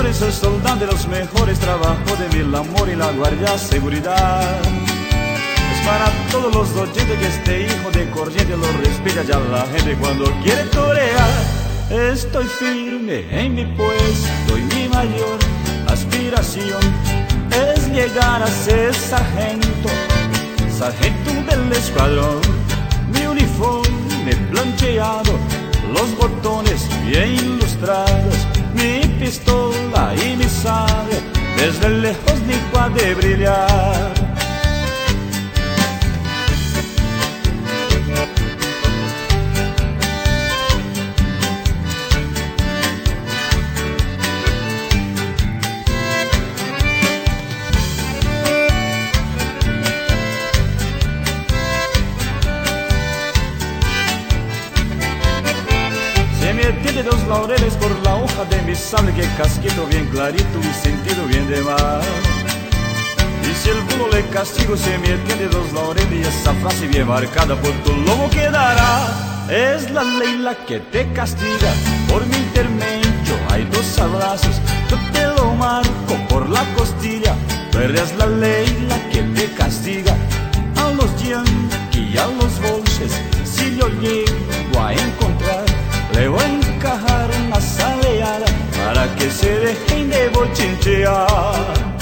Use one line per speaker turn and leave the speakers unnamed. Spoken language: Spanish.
señores, soy soldado de los mejores, trabajo de mil amor y la guardia seguridad. Es para todos los oyentes que este hijo de corriente lo respeta ya la gente cuando quiere torear. Estoy firme en mi puesto y mi mayor aspiración es llegar a ser sargento, sargento del escuadrón. Mi uniforme plancheado, los botones bien lustrados, mi pistola y mi sable desde lejos ni puede brillar. Me tiene dos laureles por la hoja de mi sable, que casquito bien clarito y sentido bien de mar. Y si el bulo le castigo, se me tiene dos laureles y esa frase bien marcada por tu lomo quedará. Es la ley la que te castiga, por mi intermedio hay dos abrazos, yo te lo marco por la costilla, pero es la ley la que te castiga. A los yanquis y a los bolses, si yo llego a encontrar, le voy a encajar una saleada para que se dejen de bochinchear.